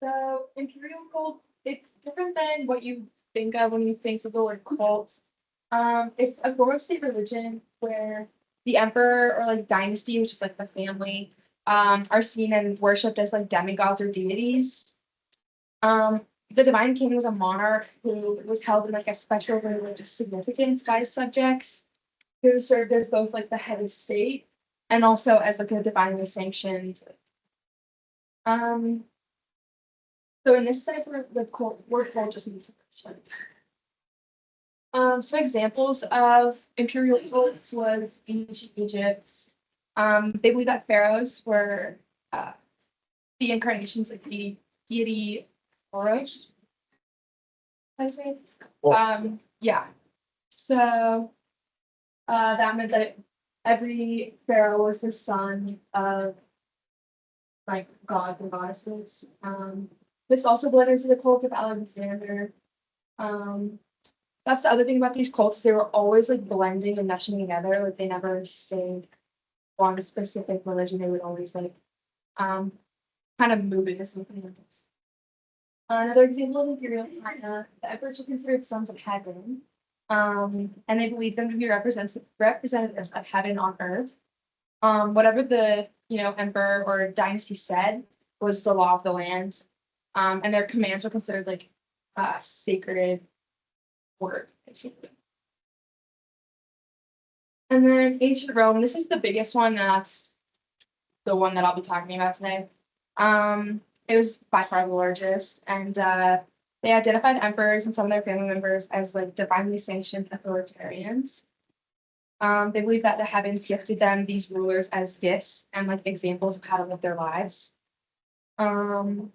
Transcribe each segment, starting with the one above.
So imperial cult, it's different than what you think of when you think of the word cult. It's a form of state religion where the emperor or like dynasty, which is like the family, are seen and worshipped as like demigods or deities. The divine king was a monarch who was held in like a special religious significance by his subjects, who served as both like the head of state and also as like a divinely sanctioned. Um, so in this sense, the cult, word cult just means worship. Some examples of imperial cults was ancient Egypt. They believe that pharaohs were uh, the incarnations of the deity Oroch. I say. Yeah. So that meant that every pharaoh was the son of like gods and goddesses. This also bled into the cult of Alexander. Um, that's the other thing about these cults, they were always like blending and meshing together. Like they never stayed on a specific religion. They would always like um kind of move into something else. Another example is imperial China. The emperors were considered sons of heaven. And they believed them to be representatives of heaven on earth. Whatever the emperor or dynasty said was the law of the land. And their commands were considered like sacred words, basically. And then ancient Rome, this is the biggest one, that's the one that I'll be talking about today. It was by far the largest, and they identified emperors and some of their family members as like divinely sanctioned authoritarians. They believe that the heavens gifted them these rulers as gifts and like examples of how to live their lives. Um,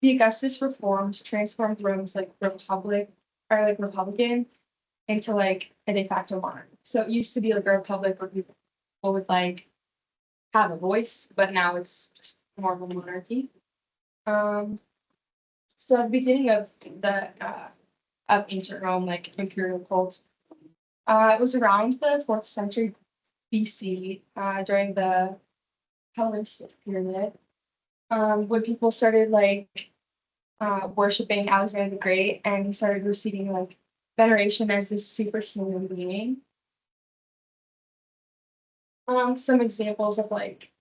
the Augustus reforms transformed Rome's like republic or like republican into like a de facto monarchy. So it used to be like a republic where people would like have a voice, but now it's just more of a monarchy. Um, so at the beginning of the of ancient Rome, like imperial cult, it was around the 4th century BC, during the Hellenistic period, when people started like worshiping Alexander the Great, and he started receiving like veneration as this superhuman being. Some examples of like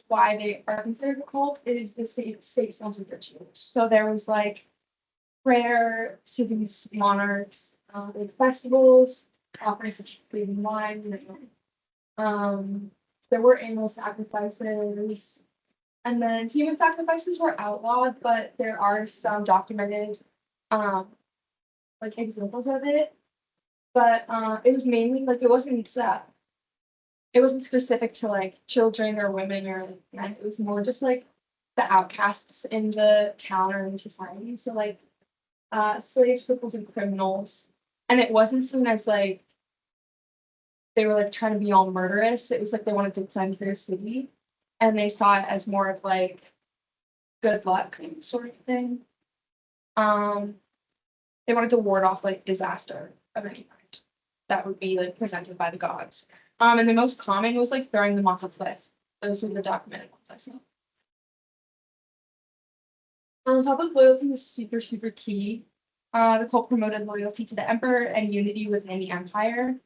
why they are considered a cult is the state-centered rituals. So there was like prayer to these monarchs, like festivals, offerings such as food and wine. There were animal sacrifices, and then human sacrifices were outlawed, but there are some documented um, like examples of it. But it was mainly like it wasn't specific to like children or women or like men. It was more just like the outcasts in the town or in the society. So like slaves, cripples, and criminals. And it wasn't seen as like they were like trying to be all murderous. It was like they wanted to cleanse their city. And they saw it as more of like good luck sort of thing. Um, they wanted to ward off like disaster of any kind that would be like presented by the gods. And the most common was like throwing them off a cliff. Those were the documented ones I saw. Public loyalty was super, super key. The cult promoted loyalty to the emperor and unity within the empire.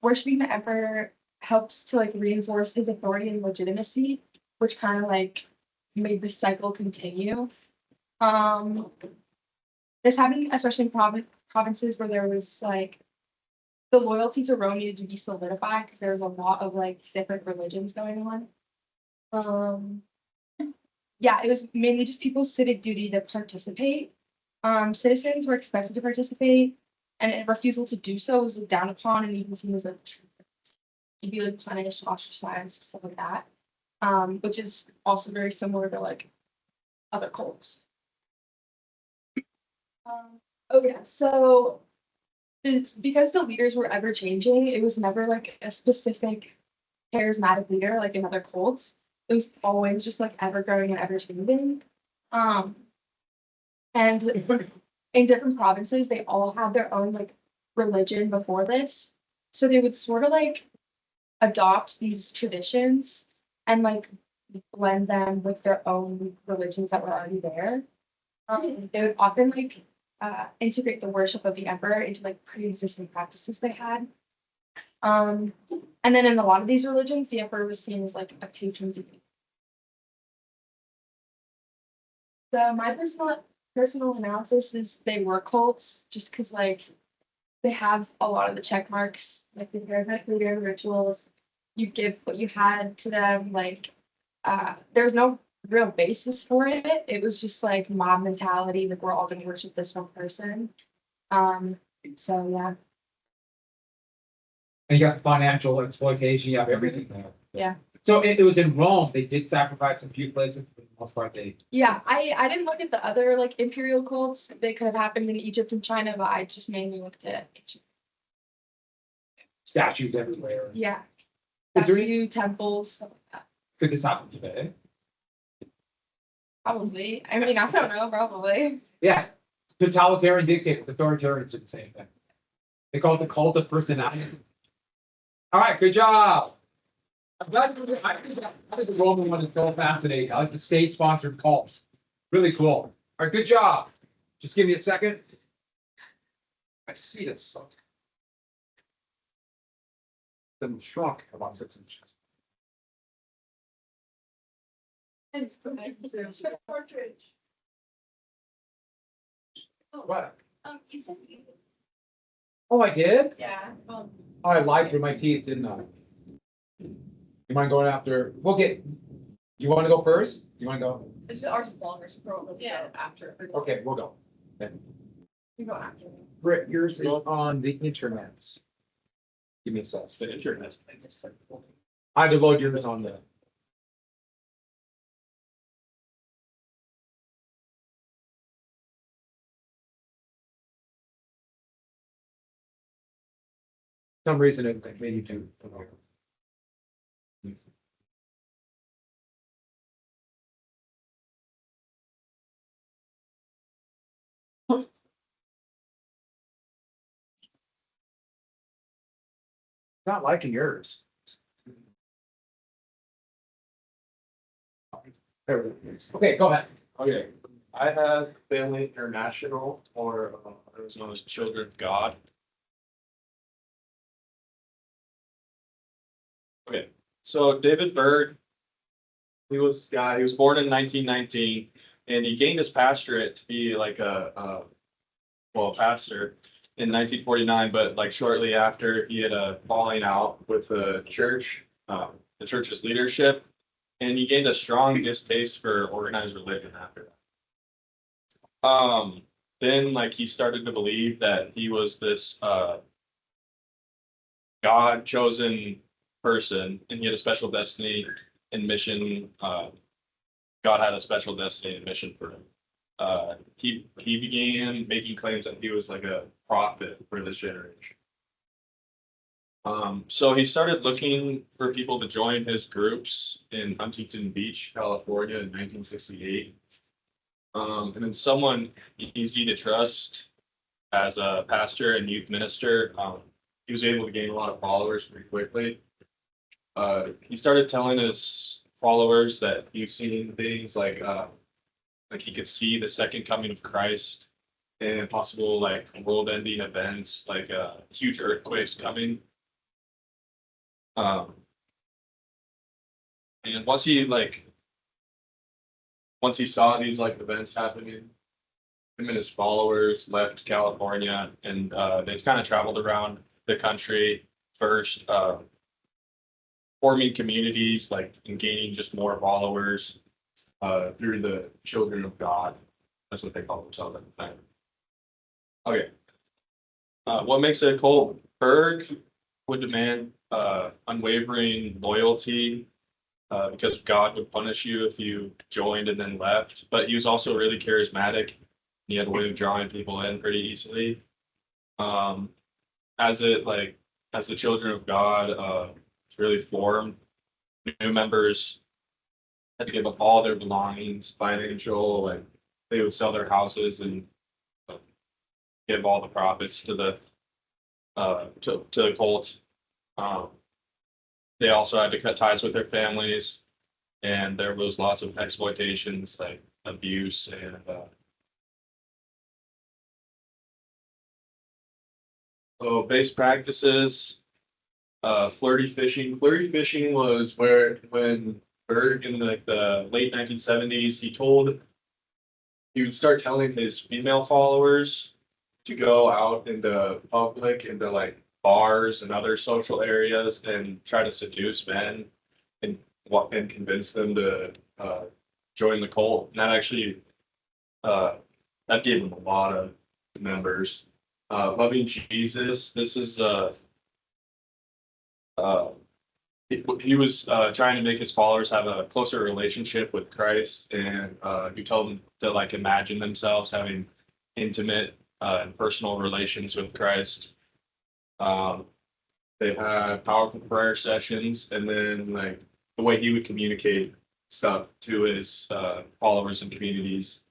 Worshipping the emperor helps to like reinforce his authority and legitimacy, which kind of like made the cycle continue. Um, this happened especially in provinces where there was like the loyalty to Rome needed to be solidified because there was a lot of like different religions going on. Um, yeah, it was mainly just people's civic duty to participate. Citizens were expected to participate, and a refusal to do so was looked down upon and even seen as like you'd be like punished, ostracized, stuff like that. Which is also very similar to like other cults. Oh yeah, so it's because the leaders were ever changing, it was never like a specific charismatic leader like in other cults. It was always just like ever growing and ever changing. Um, and in different provinces, they all had their own like religion before this. So they would sort of like adopt these traditions and like blend them with their own religions that were already there. They would often like integrate the worship of the emperor into like pre-existing practices they had. And then in a lot of these religions, the emperor was seen as like a patron deity. So my personal analysis is they were cults just because like they have a lot of the check marks, like the charismatic leader, the rituals. You give what you had to them, like there's no real basis for it. It was just like mob mentality, like we're all gonna worship this one person. So yeah. And you got financial exploitation, you have everything there. Yeah. So it was in Rome, they did sacrifice a few places, for the most part, they, Yeah, I didn't look at the other like imperial cults. They could have happened in Egypt and China, but I just mainly looked at Egypt. statues everywhere. Yeah. Is there any- Statue, temples, stuff like that. Could this happen today? Probably. I mean, I don't know, probably. Yeah, totalitarian dictators, authoritarians are the same thing. They call it the cult of personality. All right, good job. I'm glad I think the Roman one is so fascinating. I like the state-sponsored cults. Really cool. All right, good job. Just give me a second. My feet have sunk. Them shrunk about 6 inches. What? You said Oh, I did? yeah. Oh, I lied through my teeth, didn't I? You mind going after? We'll get. You want to go first? You want to go? It's ours is longer, so probably go after. Okay, we'll go. You go after. Britt, yours is on the internet. Give me a sec. The internet. I had to load yours on the. Some reason it made you do. Not liking yours. There it is. Okay, go ahead. Okay, I have Family International, or it was known as Children of God. Okay, so David Berg, he was born in 1919, and he gained his pastorate to be like pastor in 1949, but like shortly after he had a falling out with the church's leadership, and he gained a strong distaste for organized religion after that. Then like he started to believe that he was this God chosen person, and he had a special destiny and mission. God had a special destiny and mission for him. He began making claims that he was like a prophet for this generation. So he started looking for people to join his groups in Huntington Beach, California in 1968. And then someone easy to trust as a pastor and youth minister, he was able to gain a lot of followers pretty quickly. He started telling his followers that he's seen things like he could see the second coming of Christ and possible like world-ending events, like huge earthquakes coming. And once he saw these like events happening, him and his followers left California, and they kind of traveled around the country first, forming communities like and gaining just more followers through the Children of God. That's what they call themselves at the time. Okay. What makes a cult? Berg would demand unwavering loyalty because God would punish you if you joined and then left. But he was also really charismatic. He had a way of drawing people in pretty easily. As the Children of God it's really formed, new members had to give up all their belongings, financial, like they would sell their houses and give all the profits to the to the cult. They also had to cut ties with their families, And there was lots of exploitations like abuse and so base practices, flirty fishing. Flirty fishing was where when Berg in the late 1970s, he would start telling his female followers to go out into public, into like bars and other social areas and try to seduce men and and convince them to join the cult. And that actually that gave him a lot of members. Loving Jesus. This is he was trying to make his followers have a closer relationship with Christ, and he told them to like imagine themselves having intimate and personal relations with Christ. Um, they had powerful prayer sessions, and then like the way he would communicate stuff to his followers and communities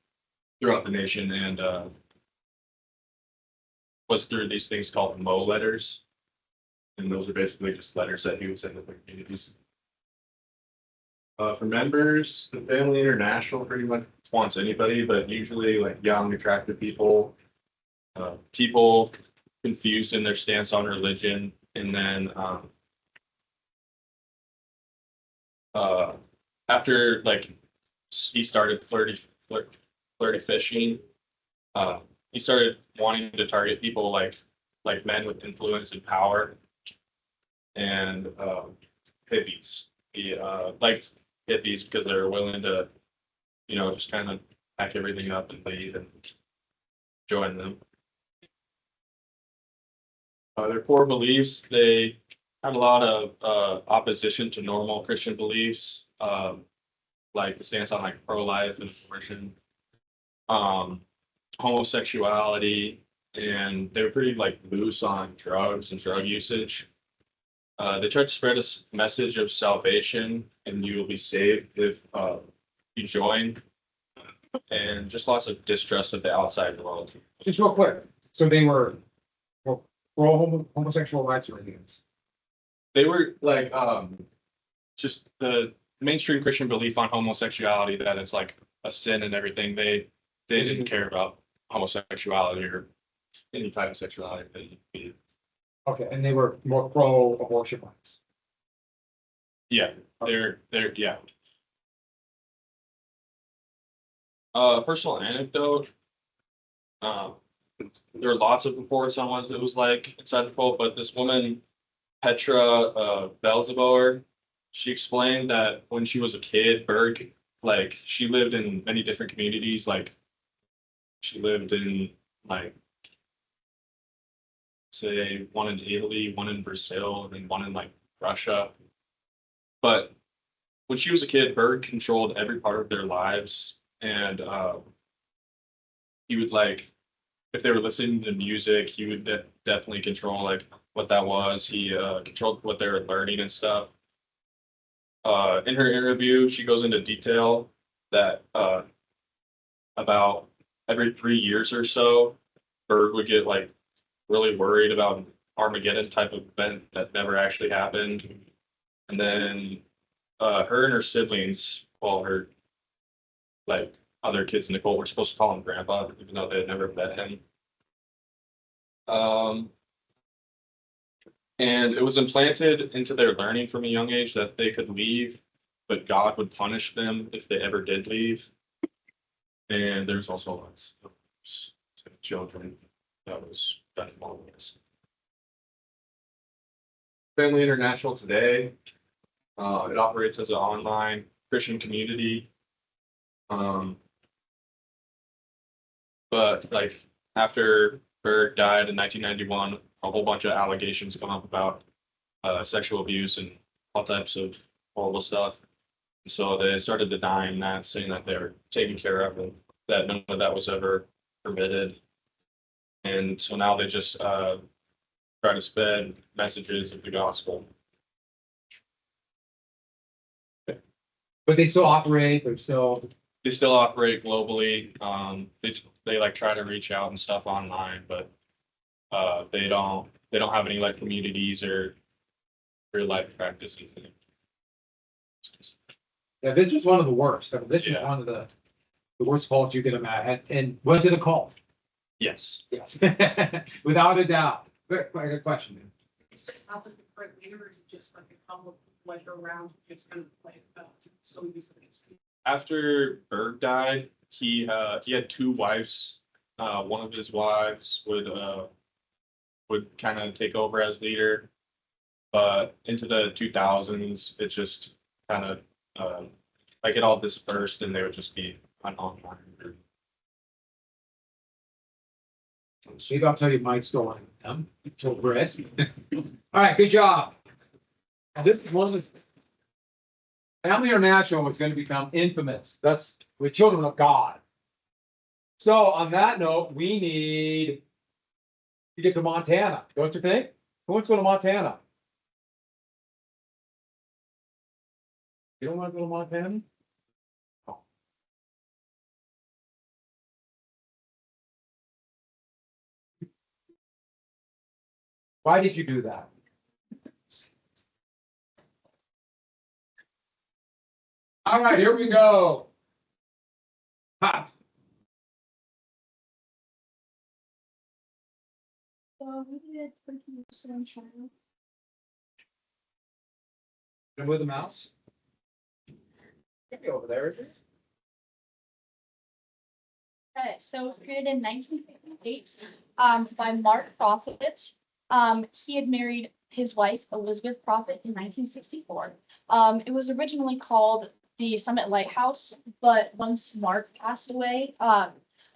throughout the nation, and was through these things called Mo letters. And those are basically just letters that he would send to the communities. For members, the Family International pretty much wants anybody, but usually like young, attractive people, people confused in their stance on religion, and then after like he started flirty fishing, he started wanting to target people like men with influence and power and hippies. He liked hippies because they were willing to, you know, just kind of pack everything up and leave and join them. Their core beliefs, they had a lot of opposition to normal Christian beliefs, like the stance on like pro-life and abortion, homosexuality, and they were pretty like loose on drugs and drug usage. They tried to spread a message of salvation and you will be saved if you join, and just lots of distrust of the outside world. Just real quick, so they were pro homosexual rights or against? They were like just the mainstream Christian belief on homosexuality, that it's like a sin and everything. They didn't care about homosexuality or any type of sexuality. Okay, and they were more pro abortion rights. Yeah, they're yeah. Personal anecdote. There are lots of reports on what it was like inside the cult, but this woman, Petra Belzebor, she explained that when she was a kid, Berg, like she lived in many different communities. Like she lived in like say one in Italy, one in Brazil, and one in like Russia. But when she was a kid, Berg controlled every part of their lives, and he would like if they were listening to music, he would definitely control like what that was. He controlled what they were learning and stuff. In her interview, she goes into detail that about every 3 years or so, Berg would get like really worried about Armageddon type of event that never actually happened. And then her and her siblings, well, her like other kids in the cult were supposed to call him grandpa, even though they had never met him. And it was implanted into their learning from a young age that they could leave, but God would punish them if they ever did leave. And there's also lots of children that was done along with this. Family International today, it operates as an online Christian community. But like after Berg died in 1991, a whole bunch of allegations come up about sexual abuse and all types of horrible stuff. And so they started denying that, saying that they were taken care of and that none of that was ever permitted. And so now they just try to spread messages of the gospel. But they still operate, they're still, They still operate globally. They like try to reach out and stuff online, but they don't have any like communities or real life practice. Yeah, this was one of the worst. I mean, this was Yeah. one of the worst faults you could imagine. And was it a cult? Yes. Yes. Without a doubt. Very, very good question. Man. Is it up with the correct leader, or is it just like a couple of like around, just kind of like, so these things? After Berg died, he had two wives. One of his wives would kind of take over as leader. But into the 2000s, it just kind of like it all dispersed, and they would just be an online group. Steve, I'll tell you my story. Until Brett. All right, good job. And this is one of the Family International is going to become infamous. That's we're children of God. So on that note, we need to get to Montana, don't you think? Who wants to go to Montana? You don't want to go to Montana? Oh. Why did you do that? All right, here we go. Ha. So we did 20% in China. And with the mouse? Maybe over there, is it? Okay, so it was created in 1958 by Mark Prophet. He had married his wife, Elizabeth Prophet, in 1964. It was originally called the Summit Lighthouse, but once Mark passed away,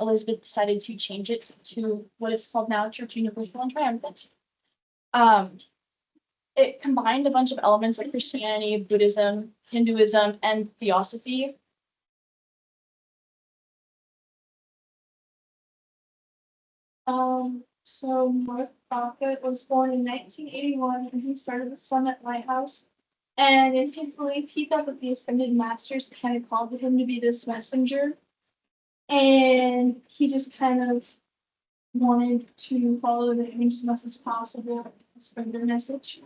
Elizabeth decided to change it to what it's called now, Church Universal and Triumphant. It combined a bunch of elements like Christianity, Buddhism, Hinduism, and Theosophy. So Mark Prophet was born in 1981 and he started the Summit Lighthouse. And in his belief, he felt that the Ascended Masters kind of called him to be this messenger. And he just kind of wanted to follow the image as much as possible and spread their message.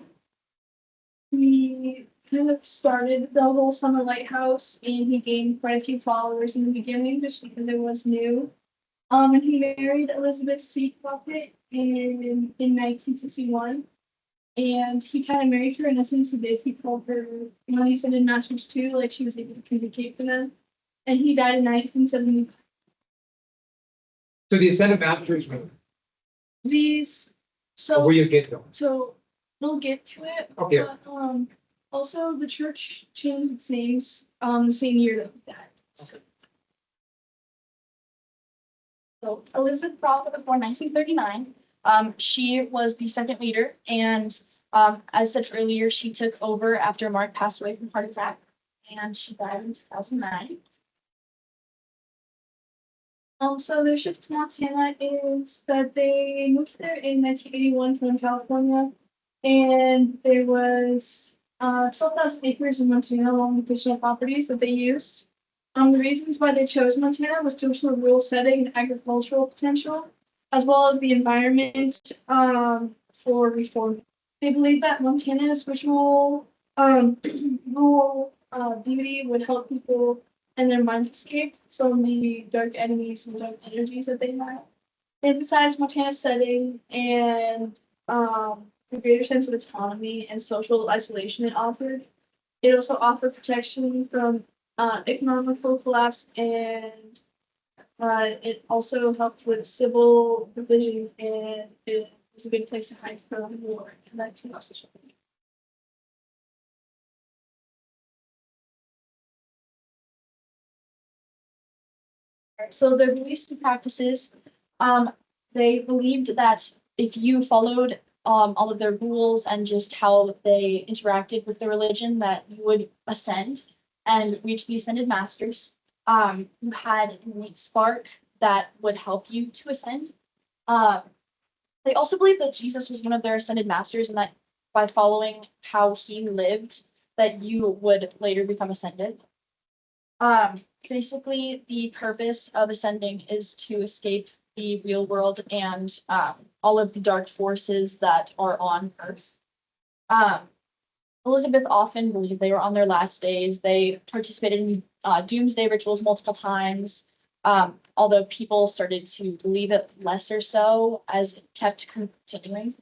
He kind of started the whole Summit Lighthouse and he gained quite a few followers in the beginning just because it was new. And he married Elizabeth C. Prophet in 1961. And he kind of married her in essence, he called her one of the Ascended Masters too, like she was able to communicate for them. And he died in 1970. So the Ascended Masters, These, where you get them? so we'll get to it. Okay. But, also the church changed its names, the same year that he died. So Elizabeth Prophet was born 1939. She was the second leader, and as said earlier, she took over after Mark passed away from heart attack, and she died in 2009. So their shift to Montana is that they moved there in 1981 from California, and there was 12,000 acres in Montana along with additional properties that they used. The reasons why they chose Montana was due to the rural setting and agricultural potential, as well as the environment for reform. They believe that Montana's visual rural beauty would help people and their minds escape from the dark enemies and dark energies that they have. They emphasize Montana's setting and the greater sense of autonomy and social isolation it offered. It also offered protection from economical collapse, and it also helped with civil division, and it was a good place to hide from war and that too. So their beliefs and practices, they believed that if you followed all of their rules and just how they interacted with the religion, that you would ascend and reach the ascended masters. You had an innate spark that would help you to ascend. They also believed that Jesus was one of their ascended masters, and that by following how he lived, that you would later become ascended. Basically, the purpose of ascending is to escape the real world and all of the dark forces that are on Earth. Elizabeth often believed they were on their last days. They participated in doomsday rituals multiple times. Although people started to believe it less or so as it kept continuing.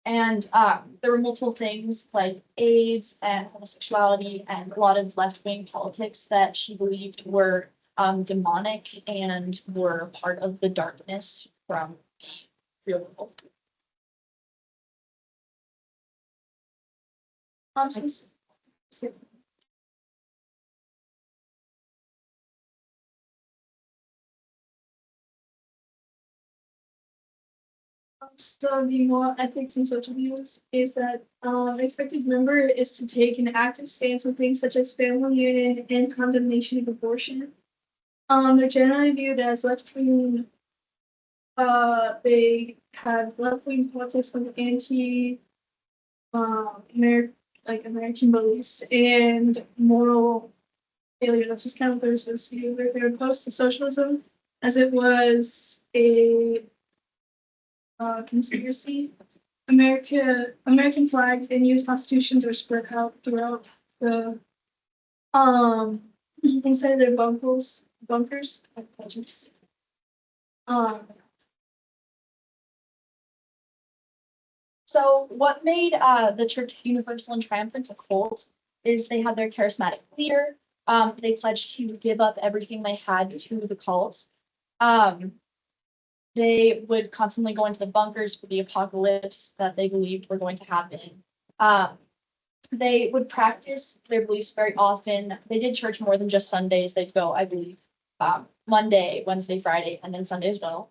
And there were multiple things like AIDS and homosexuality and a lot of left-wing politics that she believed were demonic and were part of the darkness from the real world. So So the moral ethics and social views is that an expected member is to take an active stance on things such as family union and condemnation of abortion. They're generally viewed as left wing. They have left wing politics from anti American beliefs and moral failure. That's just kind of what they're associated with. They're opposed to socialism as it was a conspiracy. American flags and U.S. constitutions are spread out throughout the inside of their bunkers. So what made the Church Universal and Triumphant a cult is they had their charismatic leader. They pledged to give up everything they had to the cult. They would constantly go into the bunkers for the apocalypse that they believed were going to happen. They would practice their beliefs very often. They did church more than just Sundays. They'd go, I believe, Monday, Wednesday, Friday, and then Sunday as well.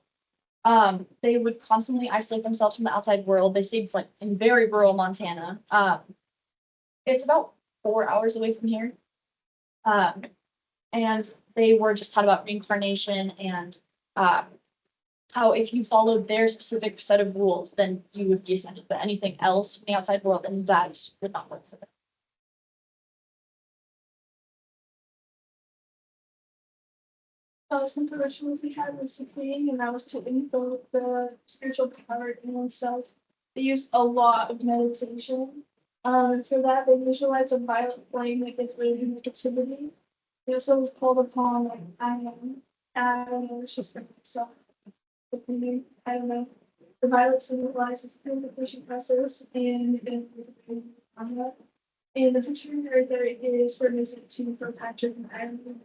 They would constantly isolate themselves from the outside world. They stayed like in very rural Montana. It's about 4 hours away from here. And they were just taught about reincarnation and how if you followed their specific set of rules, then you would be ascended. But anything else from the outside world, and that would not work for them. Some of the rituals we had was secreting, and that was to invoke the spiritual power in oneself. They used a lot of meditation. For that, they visualized a violet flame like it's radiant negativity. They also was called upon like I don't know, it's just like self. I don't know. The violet symbolizes the purification process and the picture right there is for a visit to Patrick and Ireland.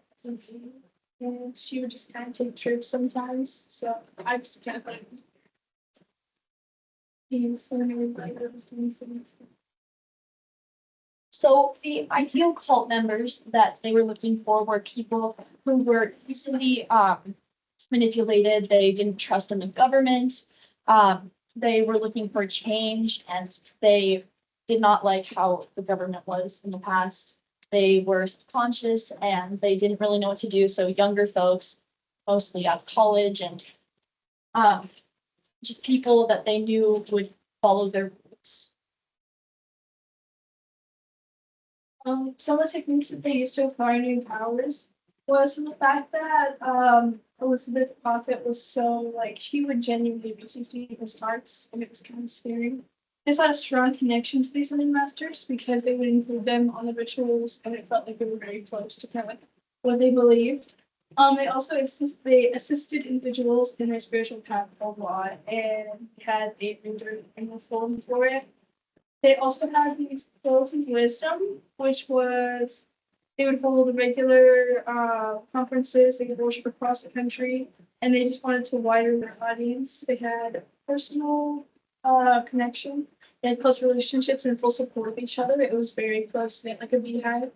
And she would just kind of take trips sometimes. So I just kind of like everybody that was doing something. So the ideal cult members that they were looking for were people who were easily manipulated. They didn't trust in the government. They were looking for change, and they did not like how the government was in the past. They were subconscious and they didn't really know what to do. So younger folks, mostly out of college, and just people that they knew would follow their rules. Some of the techniques that they used to acquire new powers was the fact that Elizabeth Prophet was so like she would genuinely reach these people's hearts, and it was kind of scary. They just had a strong connection to these Zen masters because they would include them on the rituals, and it felt like they were very close to kind of like what they believed. They also assisted individuals in their spiritual path a lot, and had a reader and a form for it. They also had these pearls of wisdom, which was they would hold regular conferences. They could worship across the country, and they just wanted to widen their audience. They had personal connection. They had close relationships and full support of each other. It was very close knit, like a beehive.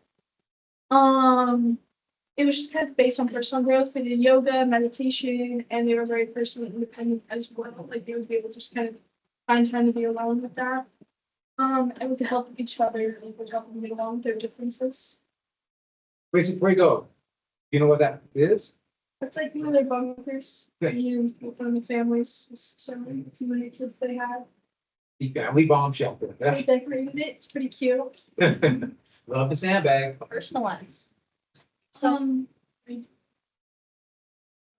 It was just kind of based on personal growth. They did yoga, meditation, and they were very personally independent as well. Like they would be able to just kind of find time to be alone with that. And with the help of each other, they would help them get along with their differences. Wait, so before you go, you know what that is? That's like one of their bunkers. Yeah. You one of the families was showing see how many kids they had. The family bomb shelter. They decorated it. It's pretty cute. Love the sandbag. Personalized. So,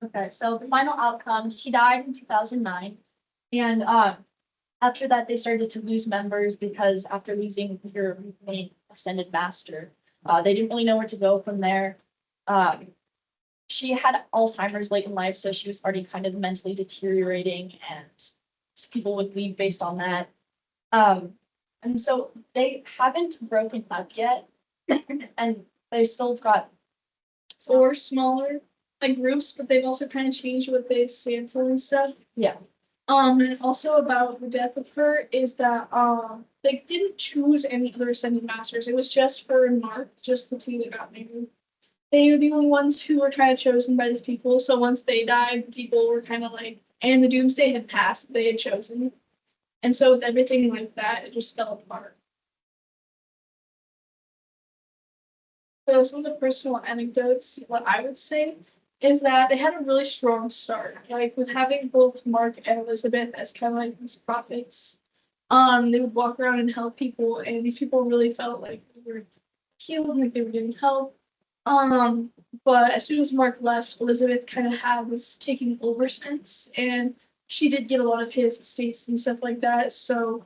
okay, so the final outcome, she died in 2009. And After that, they started to lose members because after losing your main ascended master, they didn't really know where to go from there. She had Alzheimer's late in life, so she was already kind of mentally deteriorating, and people would leave based on that. And so they haven't broken up yet, and they've still got Or smaller, like groups, but they've also kind of changed what they stand for and stuff. Yeah. And also about the death of her is that they didn't choose any other ascended masters. It was just her and Mark, just the two that got married. They were the only ones who were kind of chosen by these people. So once they died, people were kind of like, and the doomsday had passed, they had chosen. And so with everything like that, it just fell apart. So some of the personal anecdotes, what I would say is that they had a really strong start. Like with having both Mark and Elizabeth as kind of like these prophets. They would walk around and help people, and these people really felt like they were healed, like they were getting help. But as soon as Mark left, Elizabeth kind of had this taking over sense, and she did get a lot of his estates and stuff like that. So,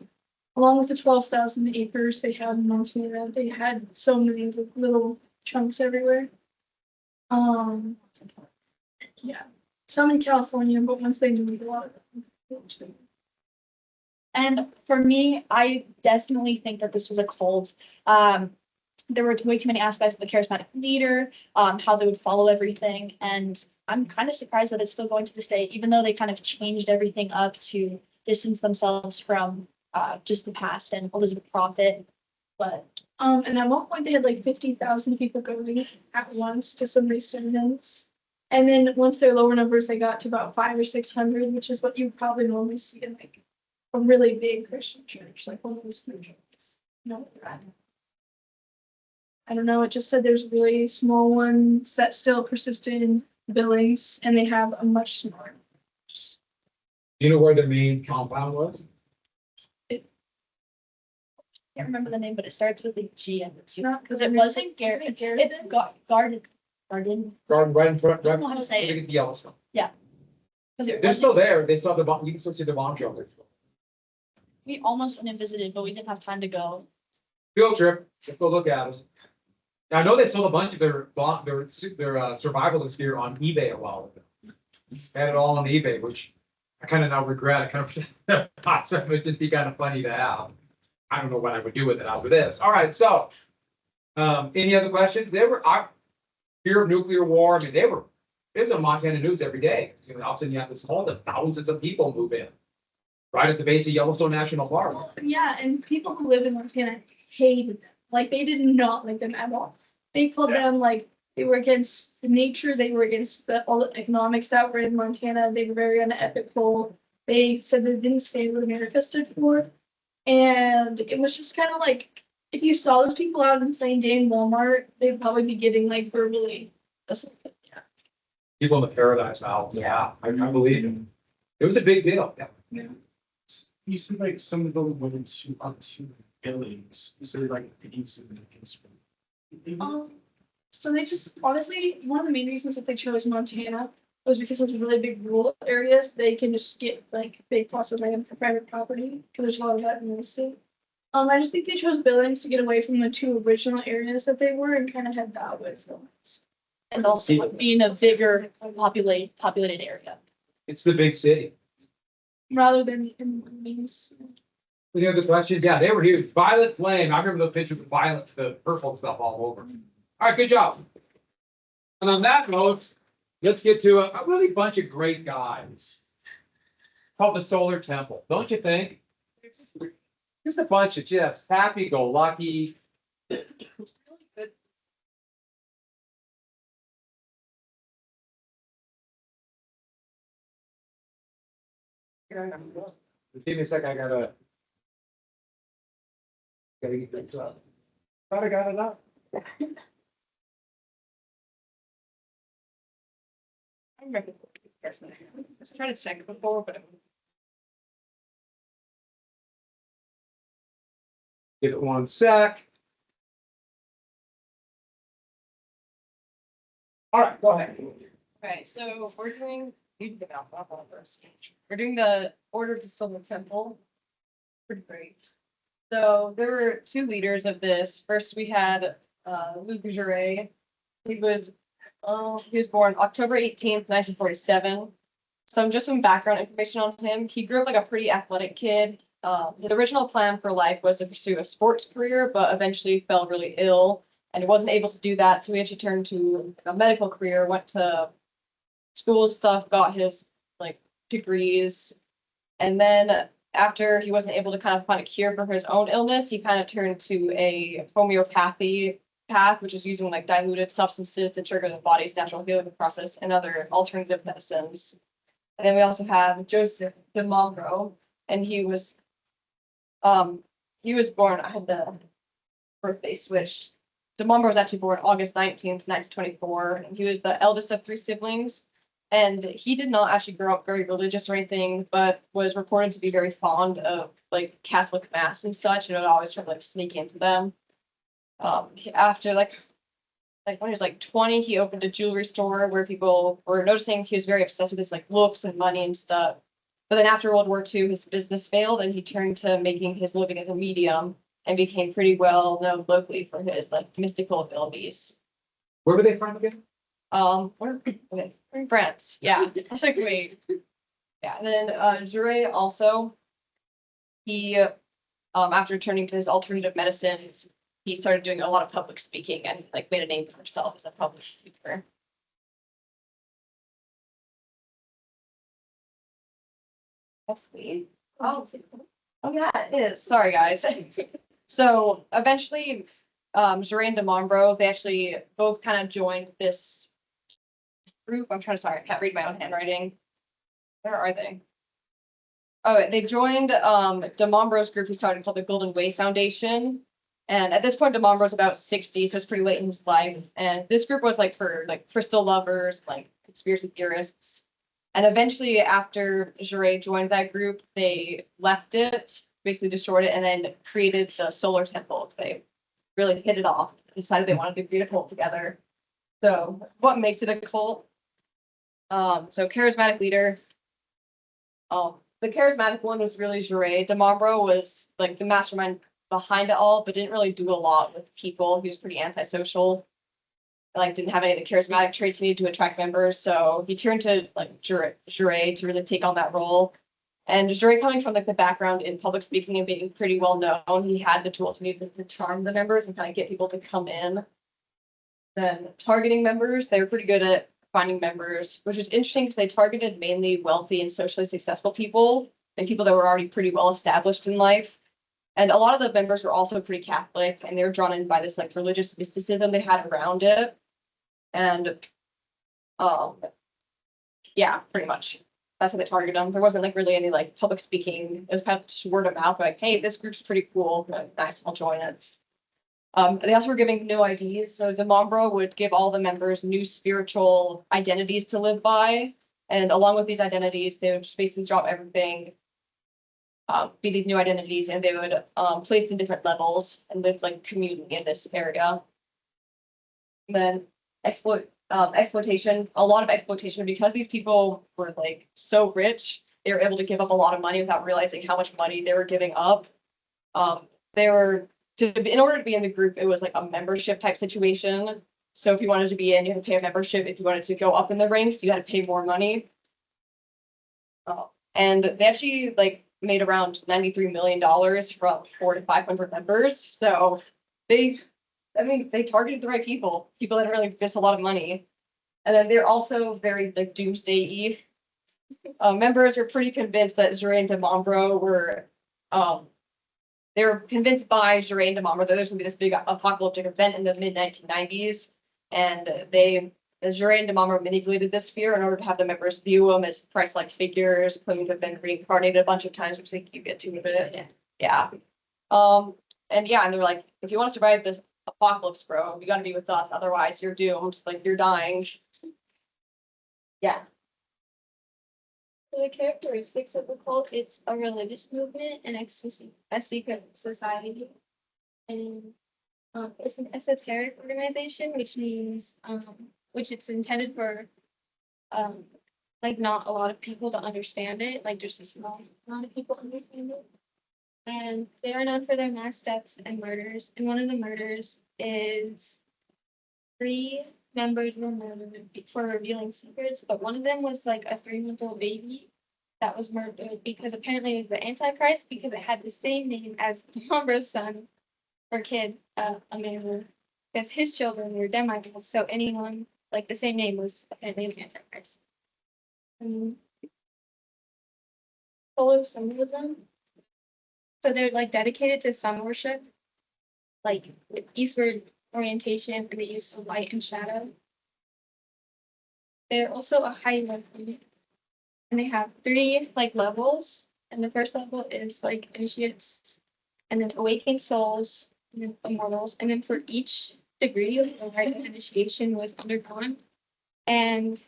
along with the 12,000 acres they had in Montana, they had so many little chunks everywhere. Yeah, some in California, but once they moved a lot of them. And for me, I definitely think that this was a cult. There were way too many aspects of the charismatic leader, how they would follow everything. And I'm kind of surprised that it's still going to this day, even though they kind of changed everything up to distance themselves from just the past and Elizabeth Prophet. But And at one point they had like 50,000 people going at once to some of these tournaments. And then once their lower numbers, they got to about 500 or 600, which is what you probably normally see in like a really big Christian church, like one of those three churches. No, I don't know. It just said there's really small ones that still persisted in Billings, and they have a much smaller. Do you know where the main compound was? can't remember the name, but it starts with a G. And It's not because it wasn't Garrett. It's Garrison. Garden. Garden right in front, I right. don't know how to say it. Look at the Yellowstone. Because it They're still wasn't- there. They still have the bomb, you can still see the bomb shelter. We almost went and visited, but we didn't have time to go. Field trip, let's go look at it. Now, I know they sold a bunch of their survivalist gear on eBay a while ago. They had it all on eBay, which I kind of now regret. I kind of thought something would just be kind of funny to have. I don't know what I would do with it after this. All right, so any other questions? Fear of nuclear war. I mean, it was on Montana news every day. You know, all of a sudden you have this whole thousands of people move in. Right at the base of Yellowstone National Park. Yeah, and people who live in Montana hated them. Like they did not like them at all. They called Yeah. them like they were against the nature. They were against all the economics that were in Montana. They were very unethical. They said they didn't stand what America stood for, and it was just kind of like if you saw those people out in plain day in Walmart, they'd probably be getting like verbally assaulted. Yeah. People in the Paradise Valley. Yeah, I believe it. It was a big deal. Yeah. You see like some of the women to up to Billings, so like the east of the history. So they just honestly one of the main reasons that they chose Montana was because there's really big rural areas. They can just get like big plots of land for private property because there's a lot of that in the state. I just think they chose Billings to get away from the two original areas that they were and kind of head that way. So And also being a bigger populated area. It's the big city. rather than in these. Any other questions? Yeah, they were huge. Violet flame. I remember the picture with violet, the purple stuff all over. All right, good job. And on that note, let's get to a really bunch of great guys. Called the Solar Temple, don't you think? Just a bunch of just happy-go-lucky. Give me a sec, I gotta get things up. Thought I got it up. I'm ready. Yes, I was trying to check it before, but. Give it one sec. All right, go ahead. Okay, so we're doing, we're doing the Order of the Solar Temple. pretty great. So there were two leaders of this. First, we had Luc Juret. He was born October 18th, 1947. Some background information on him. He grew up like a pretty athletic kid. His original plan for life was to pursue a sports career, but eventually fell really ill and wasn't able to do that. So he actually turned to a medical career, went to school and stuff, got his like degrees. And then after he wasn't able to kind of find a cure for his own illness, he kind of turned to a homeopathy path, which is using like diluted substances to trigger the body's natural healing process and other alternative medicines. And then we also have Joseph de Mombro, and he was born, I had the birthday switched. De Mombro was actually born August 19th, 1924, and he was the eldest of three siblings. And he did not actually grow up very religious or anything, but was reported to be very fond of like Catholic mass and such, and would always try to like sneak into them. After like when he was like 20, he opened a jewelry store where people were noticing he was very obsessed with his like looks and money and stuff. But then after World War II, his business failed and he turned to making his living as a medium and became pretty well known locally for his like mystical abilities. Where were they from again? Where in France, yeah. That's like great. Yeah, and then Juret also, he after turning to his alternative medicines, he started doing a lot of public speaking and like made a name for himself as a public speaker. That's sweet. Oh, yeah, it is. Sorry, guys. So eventually, Juret and de Mombro, they actually both kind of joined this group. Sorry, I can't read my own handwriting. Where are they? Oh, they joined de Mombro's group he started called the Golden Way Foundation. And at this point, de Mombro's about 60, so it's pretty late in his life. And this group was like for like crystal lovers, like conspiracy theorists. And eventually, after Juret joined that group, they left it, basically destroyed it, and then created the Solar Temple. They really hit it off. Decided they wanted to create a cult together. So, what makes it a cult? So charismatic leader. The charismatic one was really Juret. De Mombro was like the mastermind behind it all, but didn't really do a lot with people. He was pretty antisocial. Like didn't have any of the charismatic traits he needed to attract members. So he turned to like Juret to really take on that role. And Juret coming from like the background in public speaking and being pretty well known, he had the tools he needed to charm the members and kind of get people to come in. Then targeting members, they were pretty good at finding members, which is interesting because they targeted mainly wealthy and socially successful people and people that were already pretty well established in life. And a lot of the members were also pretty Catholic, and they were drawn in by this like religious mysticism they had around it. And yeah, pretty much. That's how they targeted them. There wasn't like really any like public speaking. It was kind of just word of mouth, like, hey, this group's pretty cool. Nice, I'll join it. They also were giving new IDs. So de Mombro would give all the members new spiritual identities to live by. And along with these identities, they would just basically drop everything, be these new identities, and they would place in different levels and live like community in this area. And then exploitation, a lot of exploitation, because these people were like so rich, they were able to give up a lot of money without realizing how much money they were giving up. In order to be in the group, it was like a membership type situation. So if you wanted to be in, you had to pay a membership. If you wanted to go up in the ranks, you had to pay more money. And they actually like made around $93 million from 400 to 500 members. So they targeted the right people that really miss a lot of money. And then they're also very like doomsday-y. Members were pretty convinced that Juret and de Mombro were, they were convinced by Juret and de Mombro that there's gonna be this big apocalyptic event in the mid-1990s. And Juret and de Mombro manipulated this fear in order to have the members view them as Christ-like figures, claiming to have been reincarnated a bunch of times, which I think you get to in a bit. Yeah. And they were like, if you want to survive this apocalypse, bro, you gotta be with us, otherwise you're doomed, like you're dying. Yeah. The characteristics of the cult, it's a religious movement and it's a secret society. And it's an esoteric organization, which means which it's intended for like not a lot of people to understand it. Like there's a small amount of people understand it. And they are known for their mass deaths and murders. And one of the murders is 3 members were murdered for revealing secrets, but one of them was like a 3-month-old baby that was murdered because apparently it was the Antichrist because it had the same name as Tombro's son or kid, Amanda, because his children were demigods. So anyone like the same name was apparently an Antichrist. Solar symbolism. So they're like dedicated to sun worship, like with eastward orientation and the use of light and shadow. They're also a hierarchy, and they have 3 like levels. And the first level is like initiates, and then awakened souls, and then immortals. And then for each degree, like, the rite of initiation was undergone. And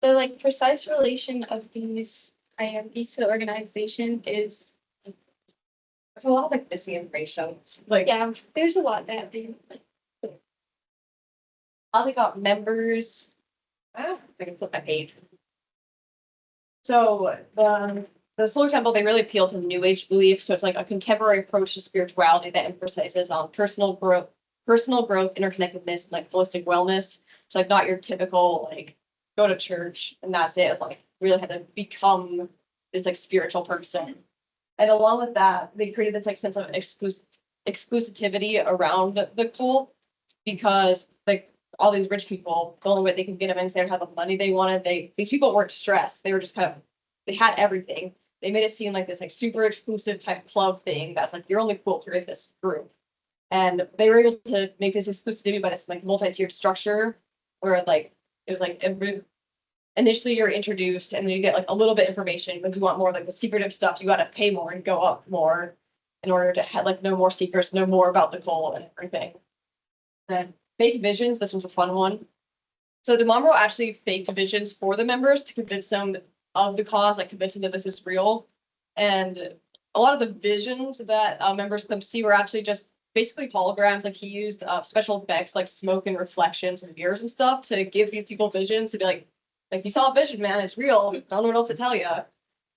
the like precise relation of these hierarchies to the organization is There's a lot of like missing information. Like, yeah, there's a lot that they how they got members. I can flip my page. So the Solar Temple, they really appeal to New Age belief. So it's like a contemporary approach to spirituality that emphasizes on personal growth, interconnectedness, and like holistic wellness. So like not your typical like go to church and that's it. It's like really had to become this like spiritual person. And along with that, they created this like sense of exclusivity around the cult because like all these rich people, the only way they could get them in is they don't have the money they wanted. These people weren't stressed. They were just kind of they had everything. They made it seem like this like super exclusive type club thing that's like you're only cool if you're in this group. And they were able to make this exclusivity by this like multi-tiered structure where like it was like initially you're introduced and then you get like a little bit information. But if you want more like the secretive stuff, you gotta pay more and go up more in order to have like know more secrets, know more about the goal and everything. Then fake visions, this one's a fun one. So DeMombro actually faked visions for the members to convince them of the cause, like convince them that this is real. And a lot of the visions that members could see were actually just basically holograms. Like he used special effects like smoke and reflections and mirrors and stuff to give these people visions to be like you saw a vision, man, it's real. I don't know what else to tell you.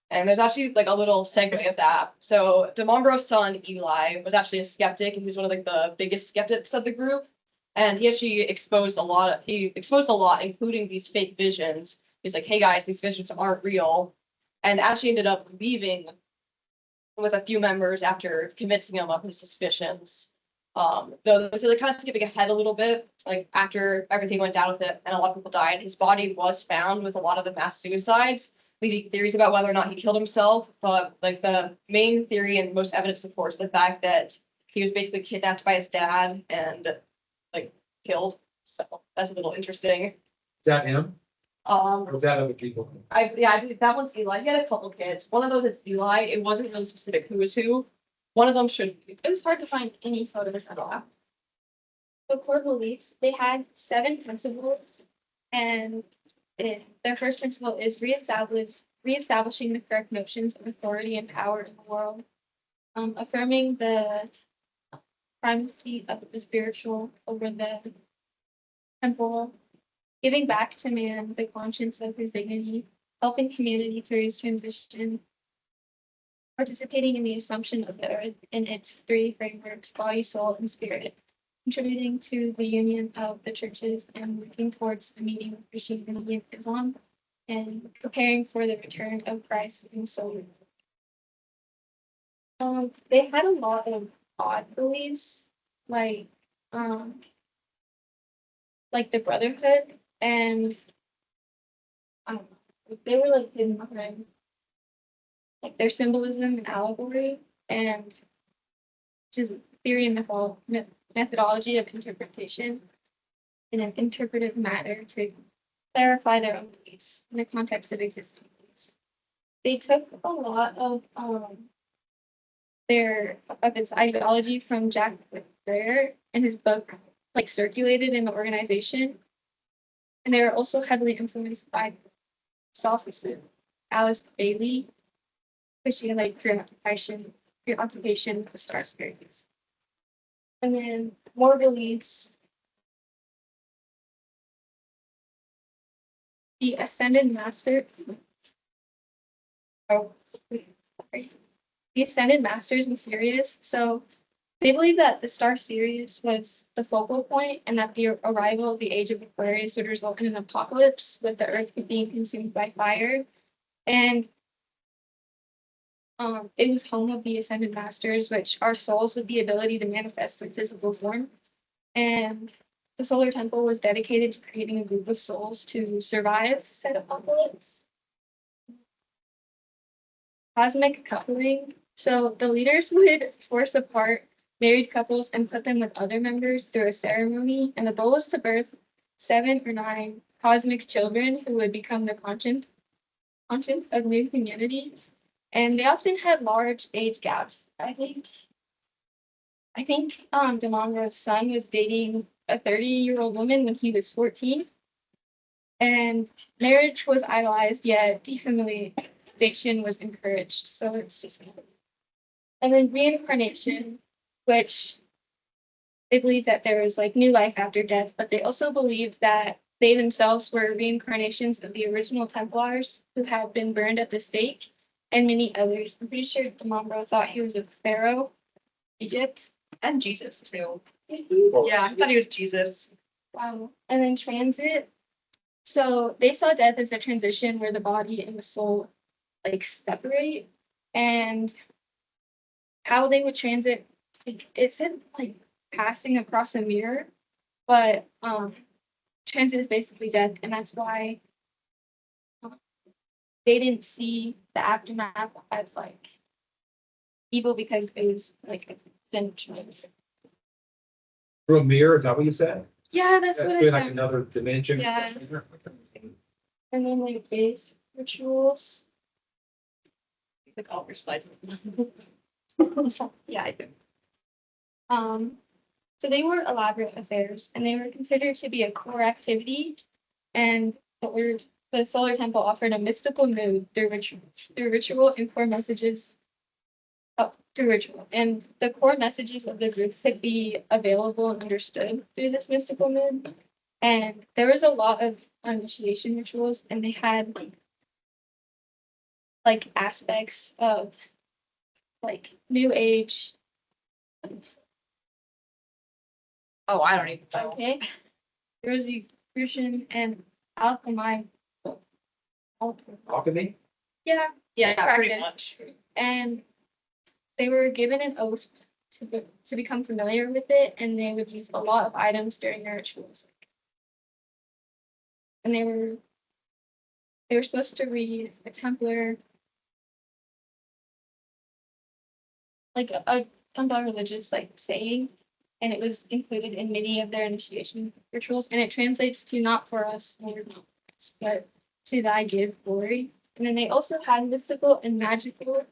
And there's actually like a little segue of that. So DeMombro's son, Eli, was actually a skeptic, and he was one of like the biggest skeptics of the group. And he actually exposed a lot, including these fake visions. He's like, hey guys, these visions aren't real. And actually ended up leaving with a few members after convincing them of his suspicions. Though so they're kind of skipping ahead a little bit, like after everything went down with it and a lot of people died, his body was found with a lot of the mass suicides, leaving theories about whether or not he killed himself. But like the main theory and most evidence supports the fact that he was basically kidnapped by his dad and like killed. So that's a little interesting. Is that him? Or is that other people? I think that one's Eli. He had a couple kids. One of those is Eli. It wasn't really specific who is who. One of them should be. it was hard to find any photos at all. The core beliefs, they had 7 principles, and their first principle is reestablishing the correct notions of authority and power in the world, affirming the primacy of the spiritual over the temporal, giving back to man the conscience of his dignity, helping humanity through his transition, participating in the assumption of the earth in its 3 frameworks, body, soul, and spirit, contributing to the union of the churches and working towards the meeting of Christianity and Islam, and preparing for the return of Christ in soul. They had a lot of odd beliefs, like the Brotherhood, and I don't know, they were like hidden behind like their symbolism and allegory, and just theory and methodology of interpretation in an interpretive manner to clarify their own beliefs in the context of existing beliefs. They took a lot of its ideology from Jack Breyer, and his book like circulated in the organization, and they were also heavily influenced by sophisters, Alice Bailey, because she had like preoccupation with the star spirits. And then more beliefs. The Ascended Master. Oh, sorry. the Ascended Masters in Sirius. So they believe that the star Sirius was the focal point and that the arrival of the age of Aquarius would result in an apocalypse with the earth being consumed by fire. And it was home of the Ascended Masters, which are souls with the ability to manifest in physical form. And the Solar Temple was dedicated to creating a group of souls to survive said apocalypse. Cosmic coupling. So the leaders would force apart married couples and put them with other members through a ceremony, and the goal was to birth 7 or 9 cosmic children who would become the conscience of new humanity. And they often had large age gaps. I think Demonro's son was dating a 30-year-old woman when he was 14. And marriage was idolized, yet defamiliation was encouraged. So it's just and then reincarnation, which they believe that there was like new life after death, but they also believed that they themselves were reincarnations of the original Templars who had been burned at the stake, and many others. I'm pretty sure Demonbro thought he was a pharaoh, Egypt. And Jesus too. Yeah, I thought he was Jesus. Wow. And then transit. So they saw death as a transition where the body and the soul like separate, and how they would transit. It said like passing across a mirror, but transit is basically death, and that's why they didn't see the aftermath as like evil because it was like been Through a mirror, is that what you said? yeah, that's That's what like I thought. another dimension. Yeah. And then like base rituals. Like all your slides. Yeah, I do. So they were elaborate affairs, and they were considered to be a core activity, and the Solar Temple offered a mystical mood through ritual and core messages. Oh, through ritual, and the core messages of the group could be available and understood through this mystical mood. And there was a lot of initiation rituals, and they had like aspects of like New Age. Oh, I don't even know. Okay. Rosicrucian and alchemy. Alchemy? Yeah, Yeah, pretty practice. much. And they were given an oath to become familiar with it, and they would use a lot of items during their rituals. And they were supposed to read a Templar, like a Templar religious like saying, and it was included in many of their initiation rituals, and it translates to not for us, Lord, not for us, but to thy give glory. And then they also had mystical and magical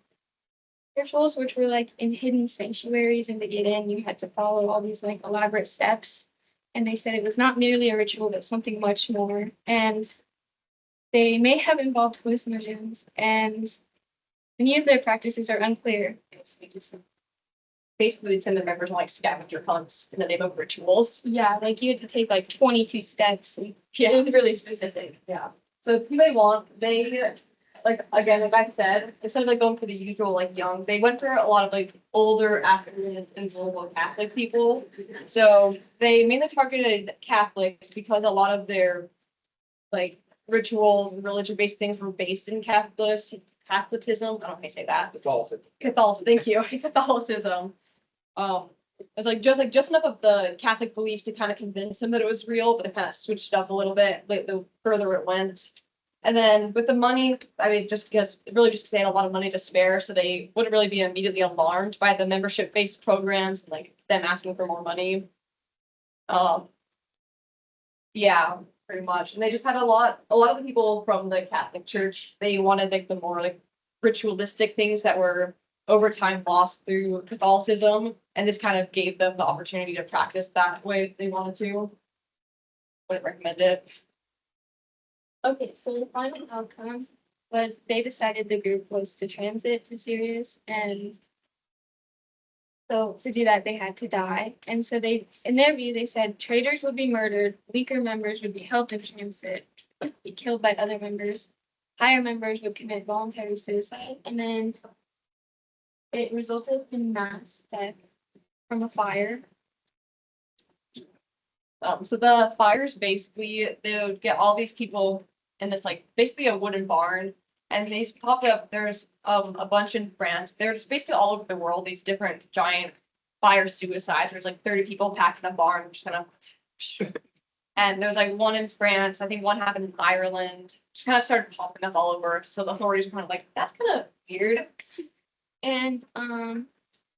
rituals, which were like in hidden sanctuaries, and to get in, you had to follow all these like elaborate steps. And they said it was not merely a ritual, but something much more. And they may have involved hallucinogens, and many of their practices are unclear. Basically, send the members on like scavenger hunts in the name of rituals. Yeah, like you had to take like 22 steps. And Yeah. it was really specific. Yeah. So who they want, they like again, like I said, instead of like going for the usual like young, they went for a lot of like older, affluent, and global Catholic people. So they mainly targeted Catholics because a lot of their like rituals and religion-based things were based in Catholicism. I don't know how you say that. Catholicism. Catholicism, thank you. Catholicism. It's like just enough of the Catholic belief to kind of convince them that it was real, but it kind of switched up a little bit the further it went. And then with the money, I mean, just because they had a lot of money to spare, so they wouldn't really be immediately alarmed by the membership-based programs and like them asking for more money. Yeah, pretty much. And they just had a lot of the people from the Catholic Church, they wanted like the more like ritualistic things that were over time lost through Catholicism, and this kind of gave them the opportunity to practice that way if they wanted to. Wouldn't recommend it. Okay, so the final outcome was they decided the group was to transit to Sirius, and so to do that they had to die. And so they, in their view, they said traitors would be murdered, weaker members would be helped in transit, be killed by other members, higher members would commit voluntary suicide, and then it resulted in mass death from a fire. So the fires basically, they would get all these people in this like basically a wooden barn, and these pop up. There's a bunch in France. There's basically all over the world these different giant fire suicides. There's like 30 people packed in a barn, just kind of. And there's like one in France. I think one happened in Ireland. Just kind of started popping up all over. So the authorities were kind of like, that's kind of weird. And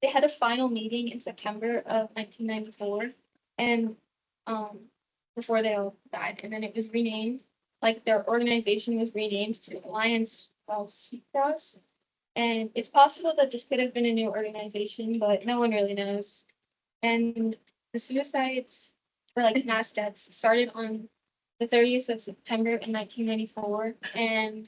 they had a final meeting in September of 1994, and before they all died, and then it was renamed. Like their organization was renamed to Alliance Cross, and it's possible that this could have been a new organization, but no one really knows. And the suicides, or like mass deaths, started on the 30th of September in 1994, and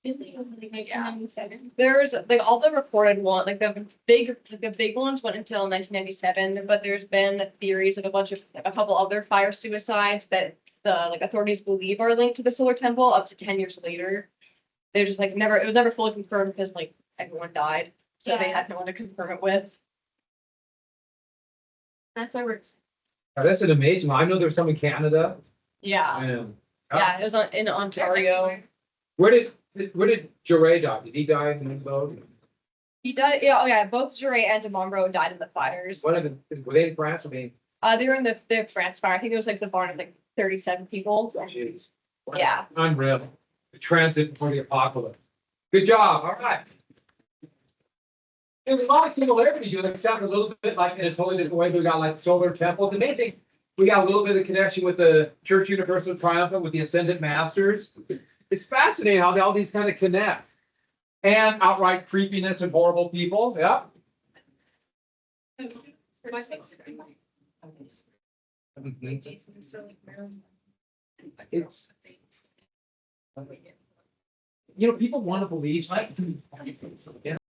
really only 1997. There's like all the recorded one, like the big ones went until 1997, but there's been theories of a couple other fire suicides that the like authorities believe are linked to the solar temple up to 10 years later. They're just like it was never fully confirmed because like everyone died, so they Yeah. had no one to confirm it with. That's our works. Oh, that's an amazing one. I know there's some in Canada. Yeah, And yeah, it was in Ontario. where did Jaray die? Did he die in the boat? He died. Yeah, oh yeah, both Jure and DeMombro died in the fires. One of them, were they in France? I mean, They were in the France fire. I think it was like the barn of like 37 people. jeez. Yeah. Unreal. The transit before the apocalypse. Good job. All right. There's a lot of similarities here. It sounds a little bit like in a totally different way. We got like solar temple. It's amazing. We got a little bit of connection with the Church Universal Triumphant with the Ascendant Masters. It's fascinating how all these kind of connect. And outright creepiness and horrible people. Yeah. It's, you know, people want to believe, like,